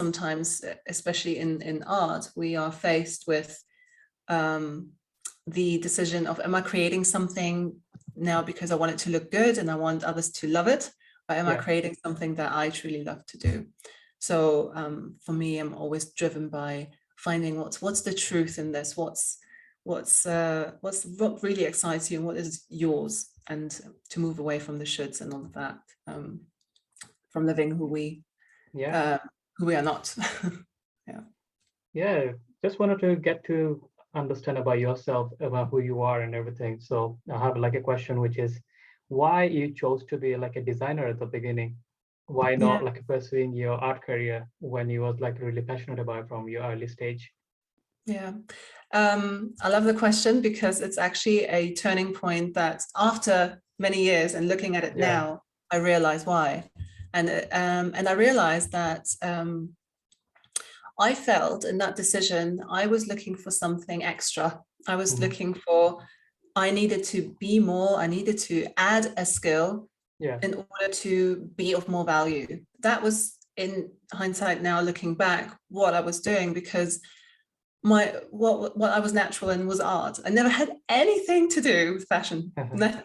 sometimes, especially in art, we are faced with the decision of, am I creating something now because I want it to look good and I want others to love it, or am I creating something that I truly love to do? So for me, I'm always driven by finding what's the truth in this, what really excites you and what is yours, and to move away from the shoulds and all of that, from living who we are not. Just wanted to get to understand about yourself, about who you are and everything. So I have like a question, which is why you chose to be like a designer at the beginning? Why not like pursuing your art career when you was like really passionate about it from your early stage? I love the question, because it's actually a turning point that after many years and looking at it now, I realize why. And I realized that I felt in that decision, I was looking for something extra. I was looking for, I needed to be more, I needed to add a skill in order to be of more value. That was, in hindsight now, looking back, what I was doing, because what I was natural in was art. I never had anything to do with fashion.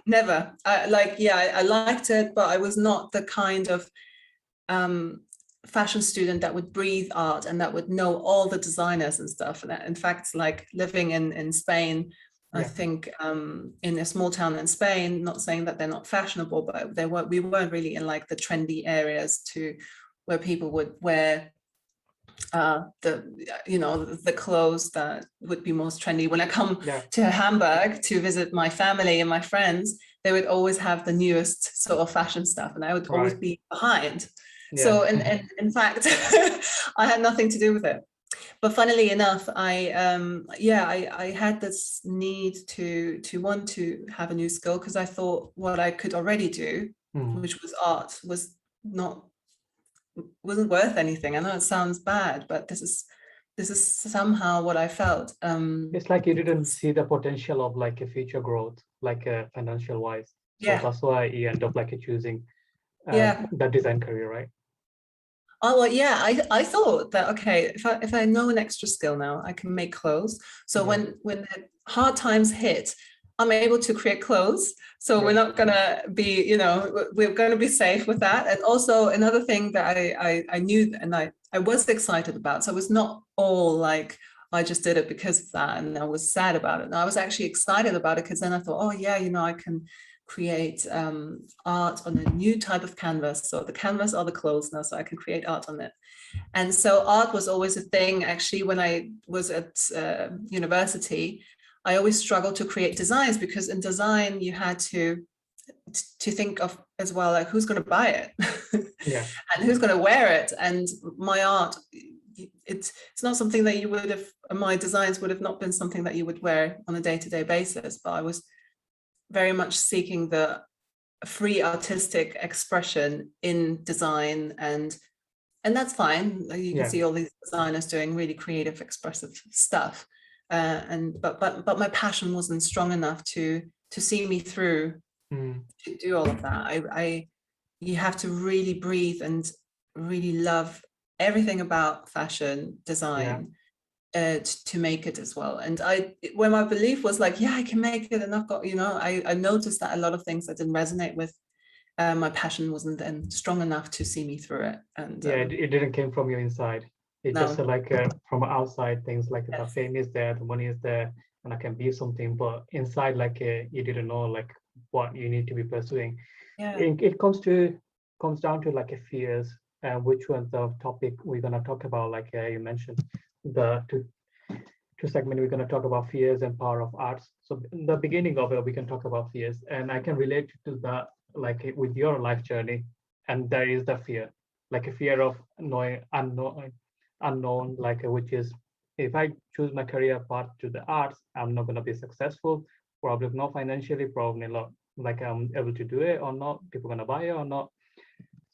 Never. I liked it, but I was not the kind of fashion student that would breathe art and that would know all the designers and stuff. And that, in fact, like living in Spain, I think in a small town in Spain, not saying that they're not fashionable, but we weren't really in like the trendy areas where people would wear the clothes that would be most trendy. When I come to Hamburg to visit my family and my friends, they would always have the newest sort of fashion stuff, and I would always be behind. So in fact, I had nothing to do with it. But funnily enough, I had this need to want to have a new skill, because I thought what I could already do, which was art, wasn't worth anything. I know it sounds bad, but this is somehow what I felt. It's like you didn't see the potential of like a future growth, like financial wise. So that's why you end up like choosing that design career, right? Oh, well, yeah, I thought that, okay, if I know an extra skill now, I can make clothes. So when the hard times hit, I'm able to create clothes. So we're not gonna be, we're gonna be safe with that. And also another thing that I knew and I was excited about. So it was not all like, I just did it because of that and I was sad about it. And I was actually excited about it, because then I thought, oh yeah, I can create art on a new type of canvas. So the canvas are the clothes now, so I can create art on it. And so art was always a thing. Actually, when I was at university, I always struggled to create designs, because in design you had to think of as well, like, who's going to buy it and who's going to wear it. And my art, it's not something that you would have, my designs would have not been something that you would wear on a day-to-day basis, but I was very much seeking the free artistic expression in design, and that's fine. You can see all these designers doing really creative, expressive stuff, but my passion wasn't strong enough to see me through to do all of that. You have to really breathe and really love everything about fashion design to make it as well. And when my belief was like, I can make it, and I've got, I noticed that a lot of things that didn't resonate with my passion wasn't then strong enough to see me through it. And it didn't came from your inside. It just like from outside things, like the fame is there, the money is there, and I can be something, but inside, like you didn't know like what you need to be pursuing. It comes down to like a fears, which was the topic we're gonna talk about. Like you mentioned, the two segment we're gonna talk about fears and power of arts. So in the beginning of it, we can talk about fears, and I can relate to that like with your life journey. And there is the fear, like a fear of knowing unknown, like which is, if I choose my career path to the arts, I'm not going to be successful, probably not financially, probably not like I'm able to do it or not, people going to buy it or not.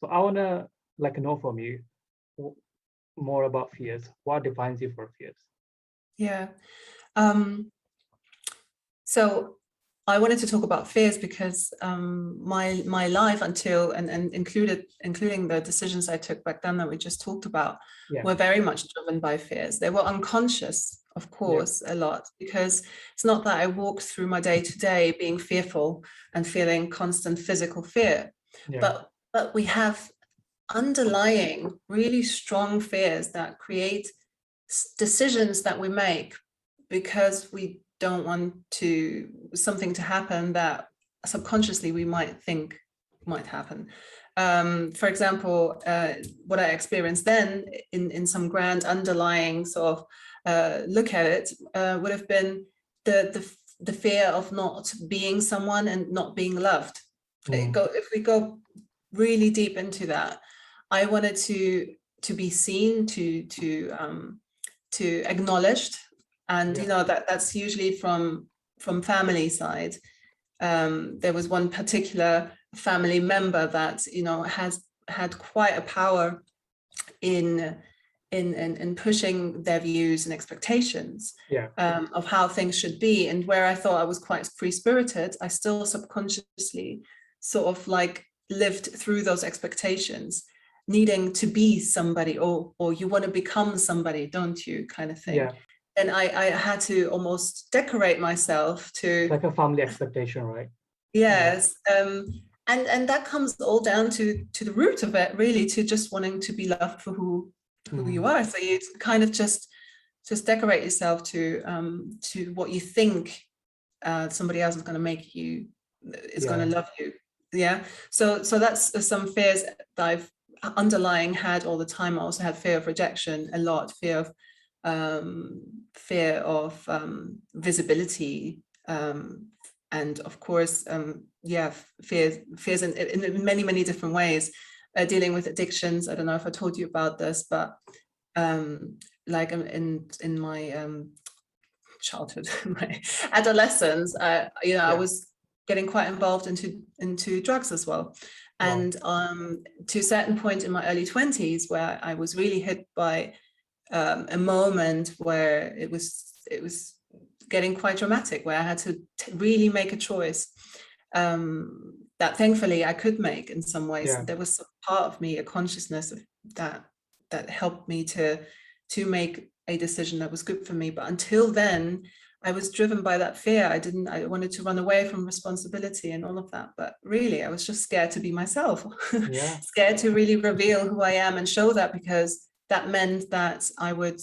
So I want to like know from you more about fears. What defines you for fears? So I wanted to talk about fears because my life until and including the decisions I took back then that we just talked about were very much driven by fears. They were unconscious, of course, a lot, because it's not that I walked through my day to day being fearful and feeling constant physical fear, but we have underlying really strong fears that create decisions that we make because we don't want something to happen that subconsciously we might think might happen. For example, what I experienced then in some grand underlying sort of look at it would have been the fear of not being someone and not being loved. If we go really deep into that, I wanted to be seen, to acknowledged. And you know that's usually from family side. There was one particular family member that has had quite a power in pushing their views and expectations of how things should be. And where I thought I was quite free-spirited, I still subconsciously sort of like lived through those expectations, needing to be somebody, or you want to become somebody, don't you, kind of thing. And I had to almost decorate myself to like a family expectation, right? Yes. And that comes all down to the root of it, really, to just wanting to be loved for who you are. So you kind of just decorate yourself to what you think somebody else is going to make you, is going to love you. So that's some fears that I've underlying had all the time. I also had fear of rejection a lot, fear of visibility, and of course fears in many different ways, dealing with addictions. I don't know if I told you about this, but like in my childhood, my adolescence, I was getting quite involved into drugs as well. And to a certain point in my early 20s, where I was really hit by a moment where it was getting quite dramatic, where I had to really make a choice that thankfully I could make in some ways. There was a part of me, a consciousness of that helped me to make a decision that was good for me. But until then, I was driven by that fear. I wanted to run away from responsibility and all of that. But really, I was just scared to be myself, scared to really reveal who I am and show that, because that meant that I would